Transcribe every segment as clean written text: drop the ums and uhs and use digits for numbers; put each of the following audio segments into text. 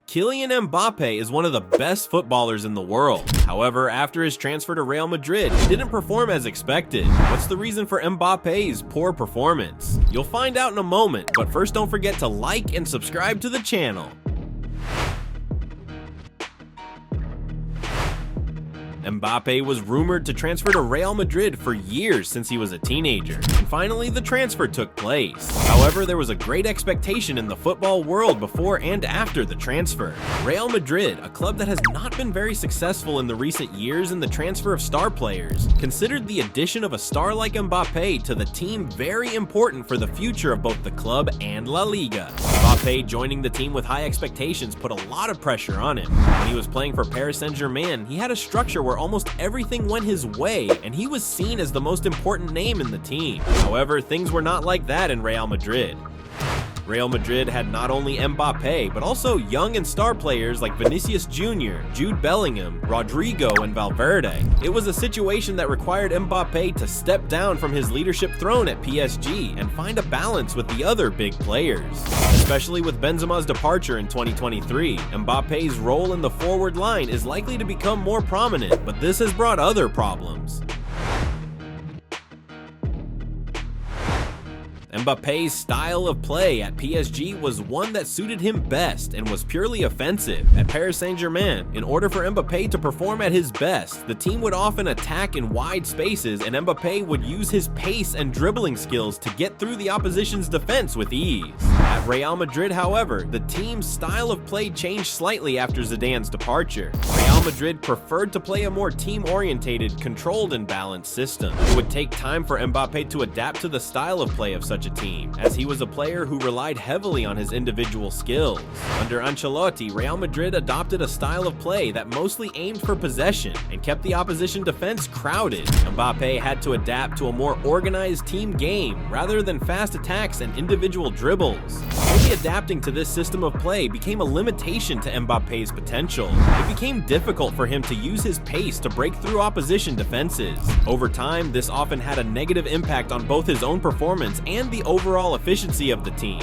Kylian Mbappe is one of the best footballers in the world. However, after his transfer to Real Madrid, he didn't perform as expected. What's the reason for Mbappe's poor performance? You'll find out in a moment, but first don't forget to like and subscribe to the channel. Mbappe was rumored to transfer to Real Madrid for years since he was a teenager, and finally the transfer took place. However, there was a great expectation in the football world before and after the transfer. Real Madrid, a club that has not been very successful in the recent years in the transfer of star players, considered the addition of a star like Mbappe to the team very important for the future of both the club and La Liga. Mbappe joining the team with high expectations put a lot of pressure on him. When he was playing for Paris Saint-Germain, he had a structure where almost everything went his way, and he was seen as the most important name in the team. However, things were not like that in Real Madrid. Real Madrid had not only Mbappe, but also young and star players like Vinicius Jr., Jude Bellingham, Rodrigo, and Valverde. It was a situation that required Mbappe to step down from his leadership throne at PSG and find a balance with the other big players. Especially with Benzema's departure in 2023, Mbappe's role in the forward line is likely to become more prominent, but this has brought other problems. Mbappe's style of play at PSG was one that suited him best and was purely offensive. At Paris Saint-Germain, in order for Mbappe to perform at his best, the team would often attack in wide spaces and Mbappe would use his pace and dribbling skills to get through the opposition's defense with ease. At Real Madrid, however, the team's style of play changed slightly after Zidane's departure. Real Madrid preferred to play a more team-orientated, controlled and balanced system. It would take time for Mbappe to adapt to the style of play of such a team, as he was a player who relied heavily on his individual skills. Under Ancelotti, Real Madrid adopted a style of play that mostly aimed for possession and kept the opposition defense crowded. Mbappe had to adapt to a more organized team game rather than fast attacks and individual dribbles. Only adapting to this system of play became a limitation to Mbappe's potential. It became difficult for him to use his pace to break through opposition defenses. Over time, this often had a negative impact on both his own performance and the overall efficiency of the team.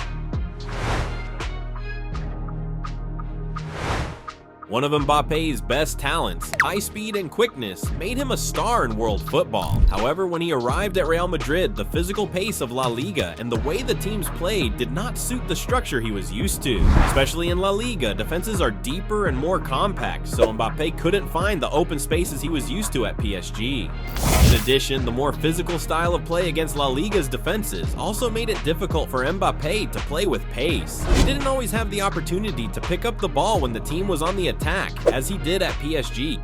One of Mbappe's best talents, high speed and quickness, made him a star in world football. However, when he arrived at Real Madrid, the physical pace of La Liga and the way the teams played did not suit the structure he was used to. Especially in La Liga, defenses are deeper and more compact, so Mbappe couldn't find the open spaces he was used to at PSG. In addition, the more physical style of play against La Liga's defenses also made it difficult for Mbappe to play with pace. He didn't always have the opportunity to pick up the ball when the team was on the attack, as he did at PSG.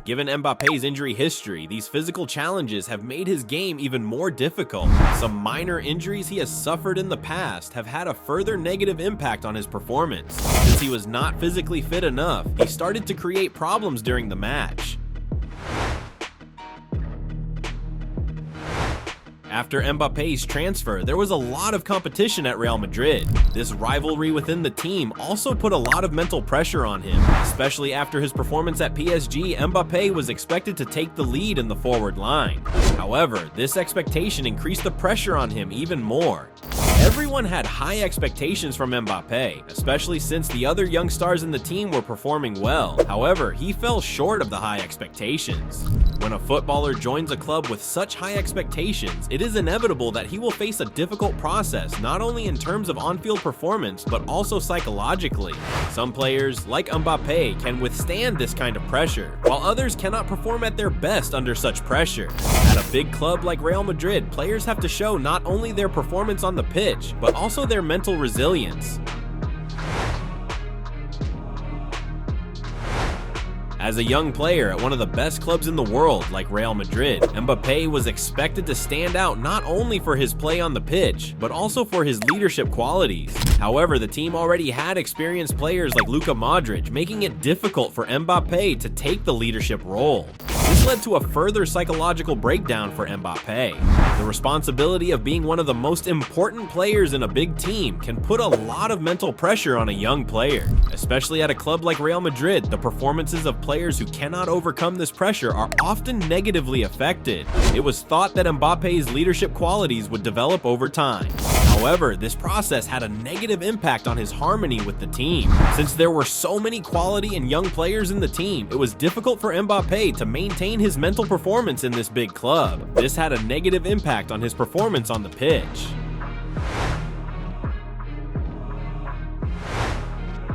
Given Mbappe's injury history, these physical challenges have made his game even more difficult. Some minor injuries he has suffered in the past have had a further negative impact on his performance. Since he was not physically fit enough, he started to create problems during the match. After Mbappe's transfer, there was a lot of competition at Real Madrid. This rivalry within the team also put a lot of mental pressure on him. Especially after his performance at PSG, Mbappe was expected to take the lead in the forward line. However, this expectation increased the pressure on him even more. Everyone had high expectations from Mbappe, especially since the other young stars in the team were performing well. However, he fell short of the high expectations. When a footballer joins a club with such high expectations, it is inevitable that he will face a difficult process, not only in terms of on-field performance, but also psychologically. Some players, like Mbappe, can withstand this kind of pressure, while others cannot perform at their best under such pressure. At a big club like Real Madrid, players have to show not only their performance on the pitch, but also their mental resilience. As a young player at one of the best clubs in the world like Real Madrid, Mbappe was expected to stand out not only for his play on the pitch, but also for his leadership qualities. However, the team already had experienced players like Luka Modric, making it difficult for Mbappe to take the leadership role. This led to a further psychological breakdown for Mbappe. The responsibility of being one of the most important players in a big team can put a lot of mental pressure on a young player. Especially at a club like Real Madrid, the performances of players who cannot overcome this pressure are often negatively affected. It was thought that Mbappe's leadership qualities would develop over time. However, this process had a negative impact on his harmony with the team. Since there were so many quality and young players in the team, it was difficult for Mbappe to maintain his mental performance in this big club. This had a negative impact on his performance on the pitch.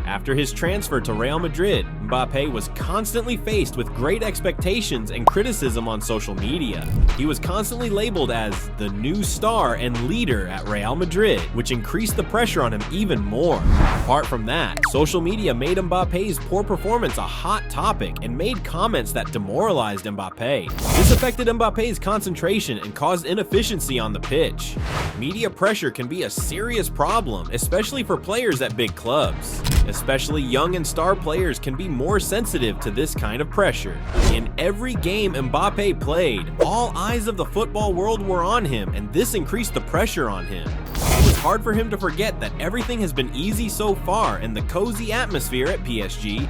After his transfer to Real Madrid, Mbappe was constantly faced with great expectations and criticism on social media. He was constantly labeled as the new star and leader at Real Madrid, which increased the pressure on him even more. Apart from that, social media made Mbappe's poor performance a hot topic and made comments that demoralized Mbappe. This affected Mbappe's concentration and caused inefficiency on the pitch. Media pressure can be a serious problem, especially for players at big clubs. Especially young and star players can be more sensitive to this kind of pressure. In every game Mbappe played, all eyes of the football world were on him, and this increased the pressure on him. It was hard for him to forget that everything has been easy so far in the cozy atmosphere at PSG.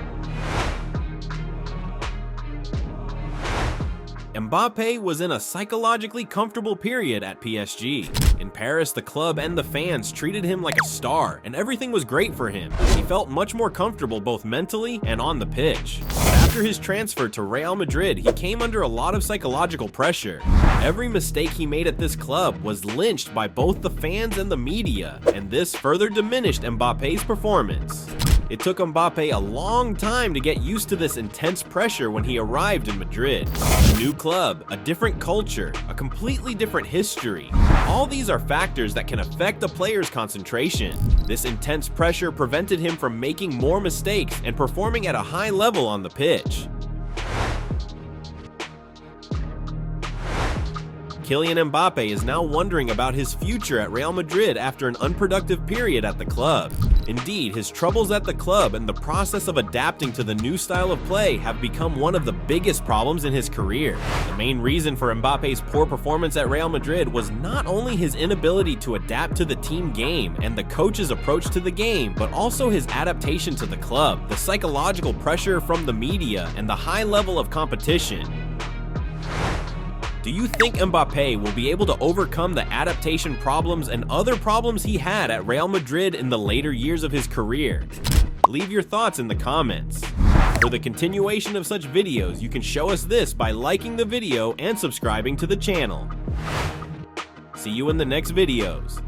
Mbappe was in a psychologically comfortable period at PSG. In Paris, the club and the fans treated him like a star, and everything was great for him. He felt much more comfortable both mentally and on the pitch. But after his transfer to Real Madrid, he came under a lot of psychological pressure. Every mistake he made at this club was lynched by both the fans and the media, and this further diminished Mbappe's performance. It took Mbappe a long time to get used to this intense pressure when he arrived in Madrid. A new club, a different culture, a completely different history. All these are factors that can affect a player's concentration. This intense pressure prevented him from making more mistakes and performing at a high level on the pitch. Kylian Mbappe is now wondering about his future at Real Madrid after an unproductive period at the club. Indeed, his troubles at the club and the process of adapting to the new style of play have become one of the biggest problems in his career. The main reason for Mbappe's poor performance at Real Madrid was not only his inability to adapt to the team game and the coach's approach to the game, but also his adaptation to the club, the psychological pressure from the media, and the high level of competition. Do you think Mbappe will be able to overcome the adaptation problems and other problems he had at Real Madrid in the later years of his career? Leave your thoughts in the comments. For the continuation of such videos, you can show us this by liking the video and subscribing to the channel. See you in the next videos.